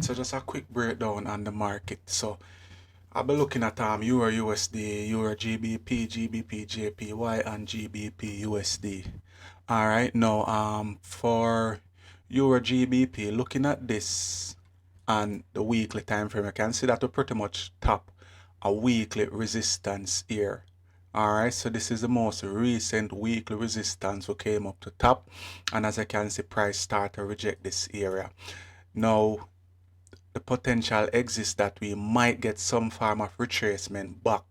Alright, so just a quick breakdown on the market. So I'll be looking at Euro USD, Euro GBP, GBPJP, and GBPUSD. Alright, now for Euro GBP, looking at this on the weekly time frame, you can see that we pretty much top a weekly resistance here. Alright, so this is the most recent weekly resistance we came up to top, and as I can see, price start to reject this area. Now the potential exists that we might get some form of retracement back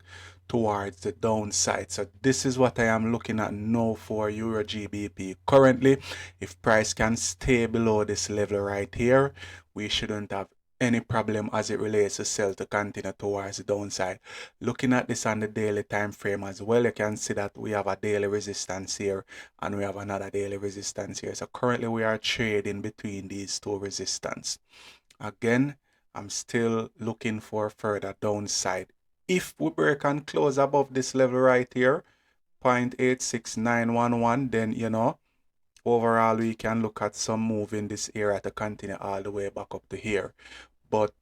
towards the downside. So this is what I am looking at now for Euro GBP. Currently, if price can stay below this level right here, we shouldn't have any problem as it relates to sell to continue towards the downside. Looking at this on the daily time frame as well, you can see that we have a daily resistance here and we have another daily resistance here. So currently we are trading between these two resistance. Again, I'm still looking for further downside. If we break and close above this level right here, 0.86911, then overall we can look at some move in this area to continue all the way back up to here. But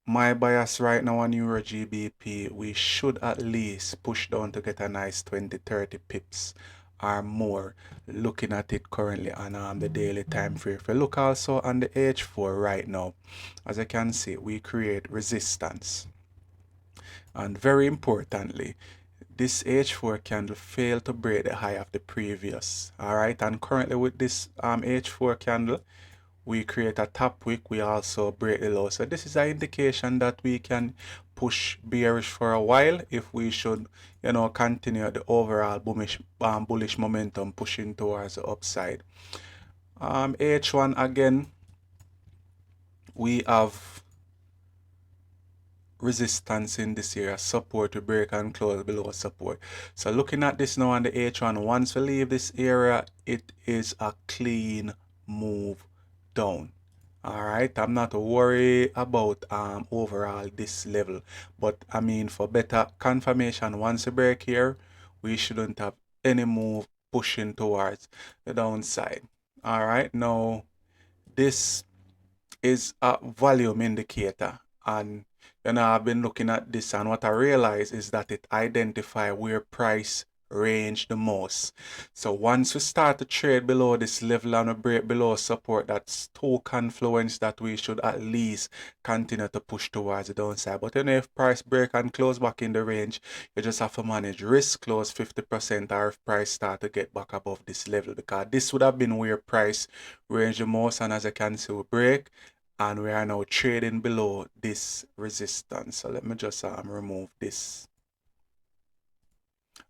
my bias right now on Euro GBP, we should at least push down to get a nice 20-30 pips or more, looking at it currently on the daily time frame. If you look also on the H4 right now, as you can see, we create resistance. And very importantly, this H4 candle failed to break the high of the previous. Alright, and currently with this H4 candle, we create a top wick, we also break the low. So this is an indication that we can push bearish for a while if we should, continue the overall bullish momentum pushing towards the upside. H1 again, we have resistance in this area, support to break and close below support. So looking at this now on the H1, once we leave this area, it is a clean move down. Alright, I'm not worried about overall this level, but I mean for better confirmation, once we break here, we shouldn't have any move pushing towards the downside. Alright, now this is a volume indicator, and I've been looking at this, and what I realize is that it identifies where price range the most. So once we start to trade below this level and we break below support, that's two confluence that we should at least continue to push towards the downside. But if price break and close back in the range, you just have to manage risk, close 50%, or if price start to get back above this level, because this would have been where price range the most, and as you can see, we break and we are now trading below this resistance. So let me just remove this.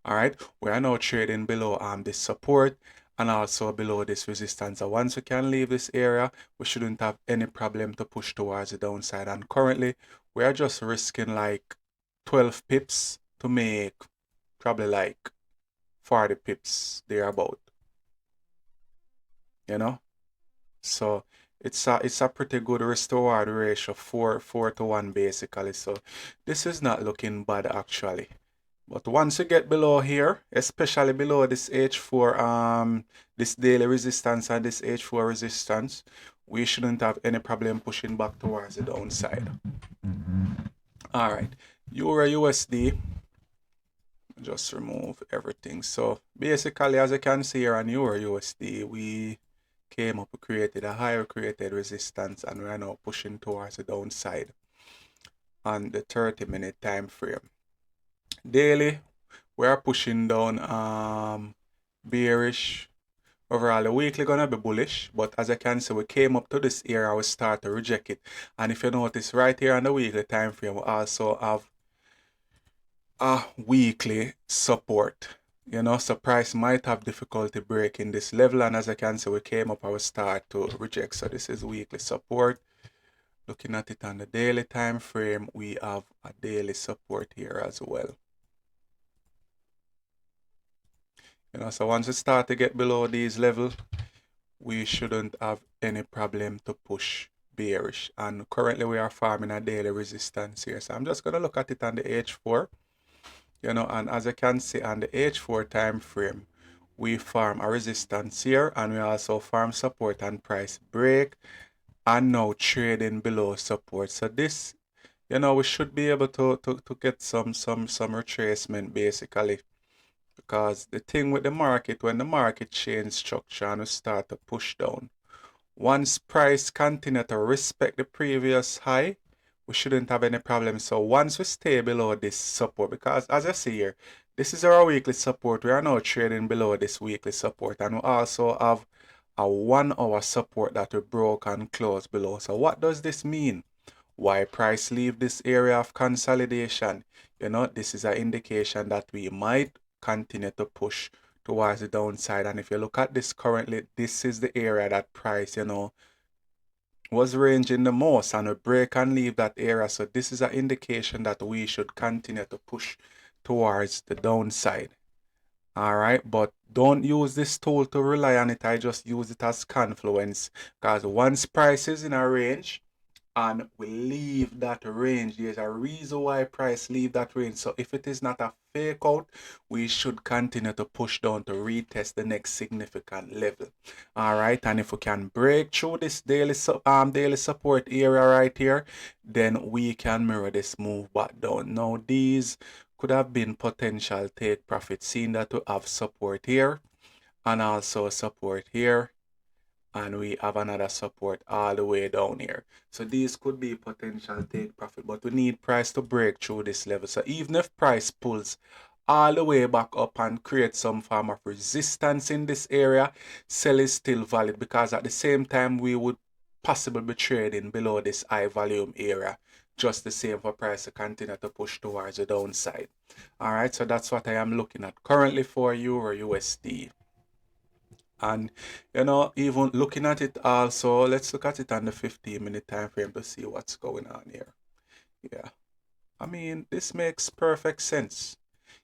Alright, we are now trading below this support and also below this resistance. So once we can leave this area, we shouldn't have any problem to push towards the downside. And currently, we are just risking like 12 pips to make probably like 40 pips thereabout. So it's a pretty good risk to reward ratio, 4 to 1 basically. So this is not looking bad actually. But once you get below here, especially below this H4, this daily resistance and this H4 resistance, we shouldn't have any problem pushing back towards the downside. Alright, Euro USD, just remove everything. So basically, as you can see here on Euro USD, we came up, created a higher created resistance, and we are now pushing towards the downside on the 30-minute time frame. Daily, we are pushing down bearish. Overall, the weekly gonna be bullish, but as I can see, we came up to this area, we start to reject it. And if you notice right here on the weekly time frame, we also have a weekly support. So price might have difficulty breaking this level, and as I can see, we came up, we start to reject. So this is weekly support. Looking at it on the daily time frame, we have a daily support here as well. So once we start to get below these levels, we shouldn't have any problem to push bearish. And currently we are farming a daily resistance here. So I'm just going to look at it on the H4. And as you can see on the H4 time frame, we farm a resistance here, and we also farm support and price break. and now trading below support. So this, you know, we should be able to get some retracement basically. Because the thing with the market, when the market change structure and we start to push down, once price continue to respect the previous high, we shouldn't have any problem. So once we stay below this support, because as I see here, this is our weekly support. We are now trading below this weekly support, and we also have a 1 hour support that we broke and closed below. So what does this mean? Why price leave this area of consolidation? You know, this is an indication that we might continue to push towards the downside. And if you look at this currently, this is the area that price, you know, was ranging the most, and we break and leave that area. So this is an indication that we should continue to push towards the downside. All right, but don't use this tool to rely on it. I just use it as confluence, because once price is in a range and we leave that range, there's a reason why price leave that range. So if it is not a fake out, we should continue to push down to retest the next significant level. All right, and if we can break through this daily support area right here, then we can mirror this move back down. Now these could have been potential take profit, seeing that we have support here and also support here, and we have another support all the way down here. So these could be potential take profit, but we need price to break through this level. So even if price pulls all the way back up and create some form of resistance in this area, sell is still valid, because at the same time we would possibly be trading below this high volume area, just the same for price to continue to push towards the downside. All right, so that's what I am looking at currently for Euro USD. And you know, even looking at it also, let's look at it on the 15-minute time frame to see what's going on here. Yeah, I mean, this makes perfect sense.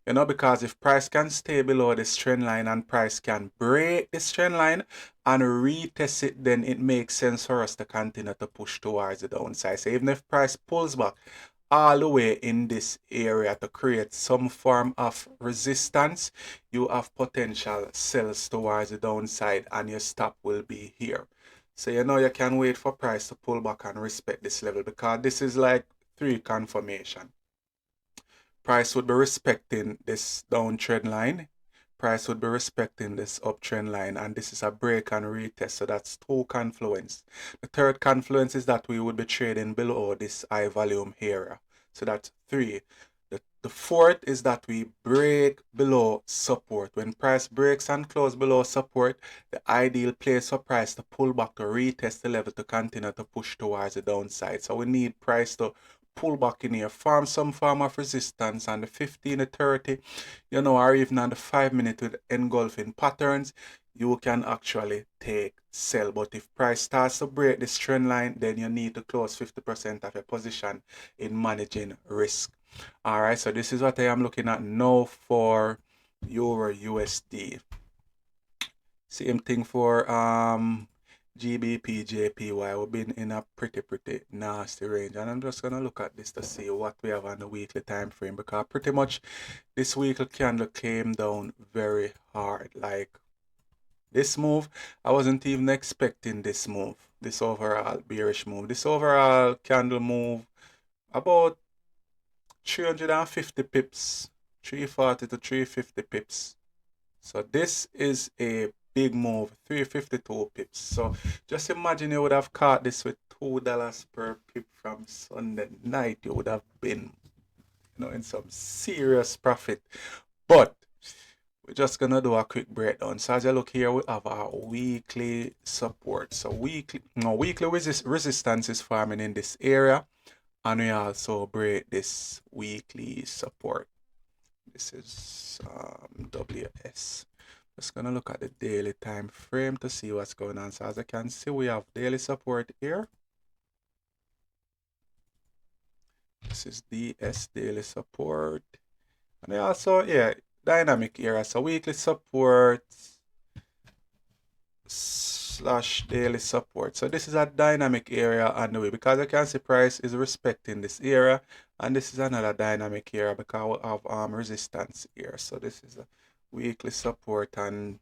You know, because if price can stay below this trend line and price can break this trend line and retest it, then it makes sense for us to continue to push towards the downside. So even if price pulls back all the way in this area to create some form of resistance, you have potential sells towards the downside, and your stop will be here. So you know, you can wait for price to pull back and respect this level, because this is like 3 confirmation. Price would be respecting this downtrend line, price would be respecting this uptrend line, and this is a break and retest. So that's 2 confluence. The third confluence is that we would be trading below this high volume area. So that's 3. The fourth is that we break below support. When price breaks and close below support, the ideal place for price to pull back to retest the level to continue to push towards the downside. So we need price to pull back in here, form some form of resistance on the 15 to 30, you know, or even on the 5-minute with engulfing patterns, you can actually take sell. But if price starts to break this trend line, then you need to close 50% of your position in managing risk. All right, so this is what I am looking at now for Euro USD. Same thing for GBPJP, why we've been in a pretty nasty range. And I'm just gonna look at this to see what we have on the weekly time frame, because pretty much this weekly candle came down very hard. Like this move, I wasn't even expecting this move, this overall bearish move. This overall candle move about 350 pips, 340 to 350 pips. So this is a big move, 352 pips. So just imagine you would have caught this with $2 per pip from Sunday night. You would have been, you know, in some serious profit. But we're just gonna do a quick breakdown. So as you look here, we have our weekly support. So weekly resistance is forming in this area, and we also break this weekly support. This is WS. Just gonna look at the daily time frame to see what's going on. So as I can see, we have daily support here. This is DS daily support, and also, yeah, dynamic area. So weekly support / daily support. So this is a dynamic area on the way, because I can see price is respecting this area, and this is another dynamic area because we have resistance here. So this is a weekly support and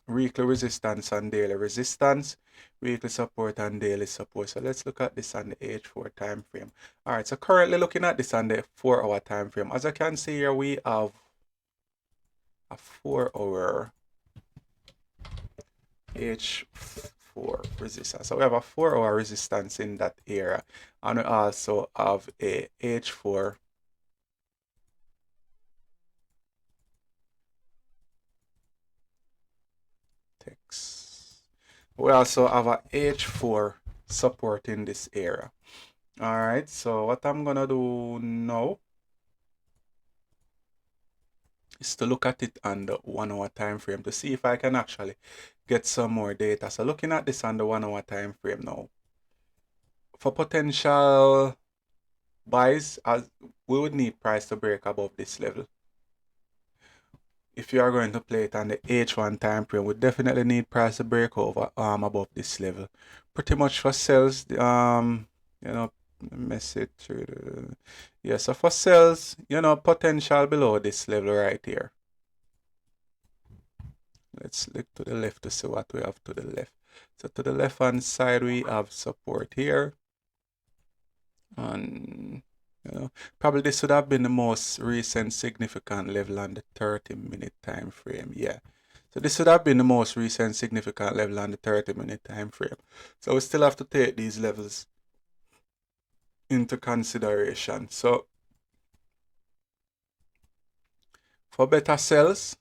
weekly resistance and daily resistance, weekly support and daily support. So let's look at this on the H4 time frame. All right, so currently looking at this on the 4-hour time frame. As I can see here, we have a 4-hour H4 resistance. So we have a 4-hour resistance in that area, and we also have a H4 text. We also have a H4 support in this area. All right, so what I'm gonna do now is to look at it on the 1-hour time frame to see if I can actually get some more data. So looking at this on the 1-hour time frame now, for potential buys, as we would need price to break above this level. If you are going to play it on the H1 time frame, we definitely need price to break over above this level. Pretty much for sales, you know, message through the, yeah, so for sales, you know, potential below this level right here. Let's look to the left to see what we have to the left. So to the left hand side, we have support here. And you know, probably this would have been the most recent significant level on the 30-minute time frame. Yeah. So this would have been the most recent significant level on the 30-minute time frame. So we still have to take these levels into consideration. So for better sales,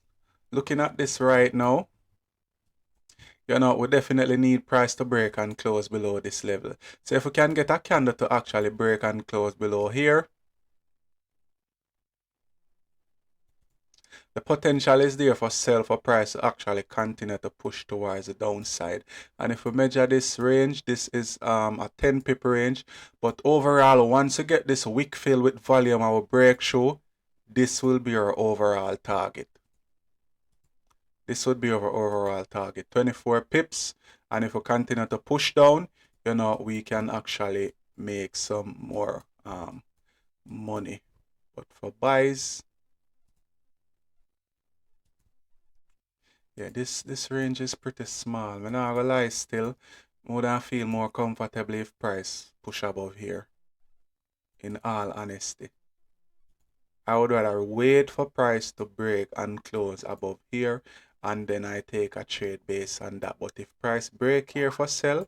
looking at this right now, you know, we definitely need price to break and close below this level. So if we can get a candle to actually break and close below here, the potential is there for sell for price to actually continue to push towards the downside. And if we measure this range, this is a 10 pip range. But overall, once you get this wick fill with volume, our breakthrough, this will be our overall target. This would be our overall target, 24 pips. And if we continue to push down, you know, we can actually make some more money. But for buys, yeah, this range is pretty small. I'm not gonna lie, still, I would feel more comfortably if price push above here, in all honesty. I would rather wait for price to break and close above here, and then I take a trade based on that. But if price break here for sell,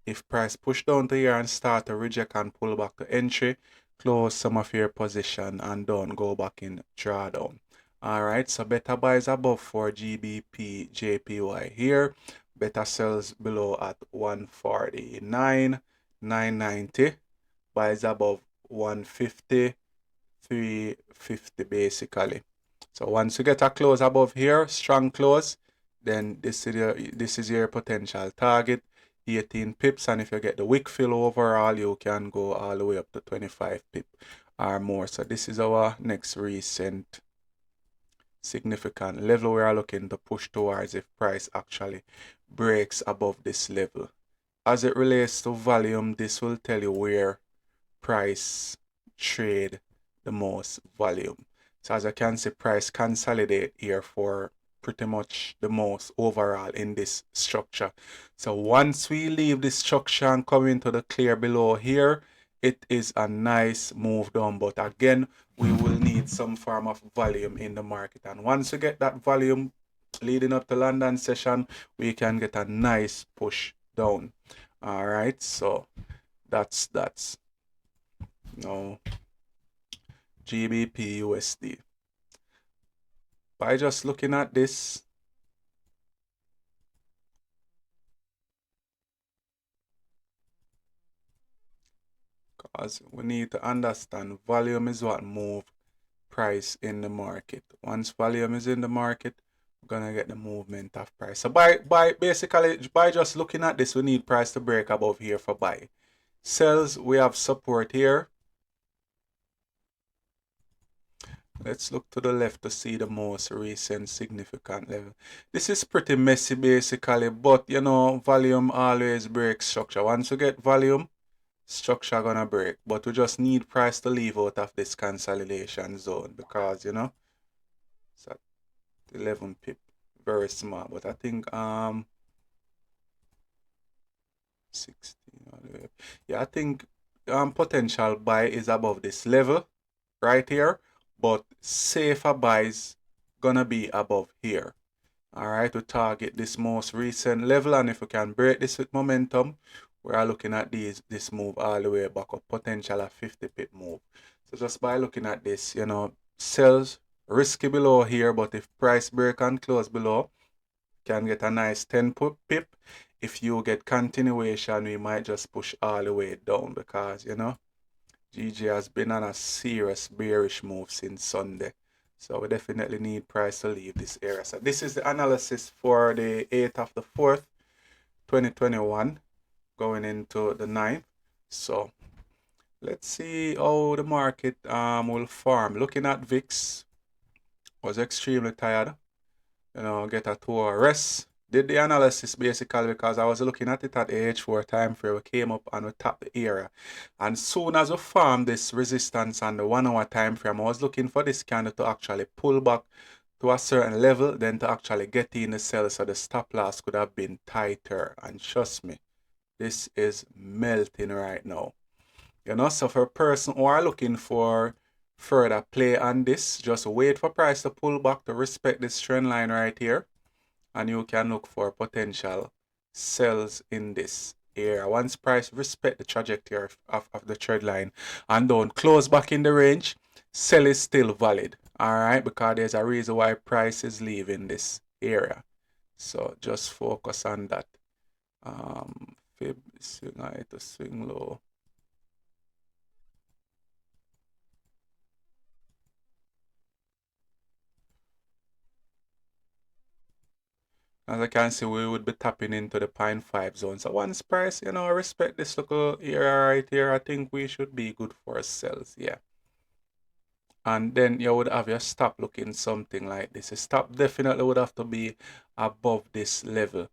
if price push down to here and start to reject and pull back to entry, close some of your position and don't go back in drawdown. Alright, so better buys above for GBPJPY here. Better sells below at 149,990. Buys above 150. 350 basically. So once you get a close above here, strong close, then this is your potential target, 18 pips, and if you get the wick fill overall, you can go all the way up to 25 pip or more. So this is our next recent significant level we are looking to push towards if price actually breaks above this level. As it relates to volume, this will tell you where price trade the most volume. So as I can see, price consolidate here for pretty much the most overall in this structure. So once we leave this structure and come into the clear below here, it is a nice move down. But again, we will need some form of volume in the market. And once we get that volume leading up to London session, we can get a nice push down. All right, so that's no GBPUSD. By just looking at this, because we need to understand volume is what move price in the market. Once volume is in the market, we're gonna get the movement of price. So basically by just looking at this, we need price to break above here for buy. Sells, we have support here. Let's look to the left to see the most recent significant level. This is pretty messy basically, but you know, volume always breaks structure. Once you get volume, structure gonna break. But we just need price to leave out of this consolidation zone because, you know, it's at 11 pip. very small, but I think 16 all the way up. Yeah, I think potential buy is above this level right here, but safer buys gonna be above here. All right, to target this most recent level, and if we can break this with momentum, we are looking at this move all the way back up, potential of 50 pip move. So just by looking at this, you know, sells risky below here, but if price break and close below, can get a nice 10 pip. If you get continuation, we might just push all the way down, because, you know, GG has been on a serious bearish move since Sunday. So we definitely need price to leave this area. So this is the analysis for the 8th of the 4th, 2021, going into the 9th. So let's see how the market will form. Looking at VIX, was extremely tired. You know, get a 2-hour rest. Did the analysis basically because I was looking at it at the H4 time frame. We came up and we tapped the area. And soon as we formed this resistance on the 1-hour time frame, I was looking for this candle to actually pull back to a certain level, then to actually get in the sell, so the stop loss could have been tighter. And trust me, this is melting right now. You know, so for a person who are looking for further play on this, just wait for price to pull back to respect this trend line right here, and you can look for potential sells in this area. Once price respect the trajectory of the trend line and don't close back in the range, sell is still valid. All right, because there's a reason why price is leaving this area. So just focus on that. Fib swing high to swing low. As I can see, we would be tapping into the 0.5 zone. So once price, you know, respect this little area right here, I think we should be good for sells, yeah. And then you would have your stop looking something like this. A stop definitely would have to be above this level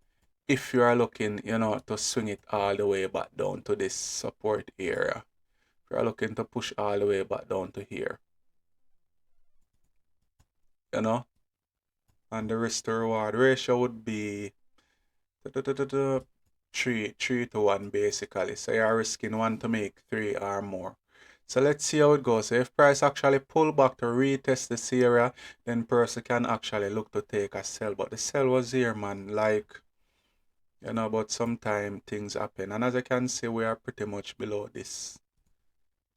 if you are looking, you know, to swing it all the way back down to this support area. If you are looking to push all the way back down to here, you know, and the risk to reward ratio would be 3 to 1 basically. So you're risking 1 to make 3 or more. So let's see how it goes. So if price actually pull back to retest this area, then person can actually look to take a sell. But the sell was here, man. Like, you know, but sometime things happen. And as I can see, we are pretty much below this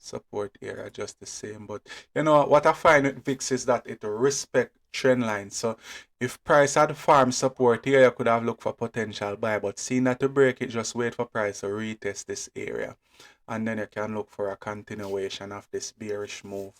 support area just the same. But you know what I find with VIX is that it respect trend line. So if price had farm support here, you could have looked for potential buy, but seeing that to break it, just wait for price to retest this area, and then you can look for a continuation of this bearish move.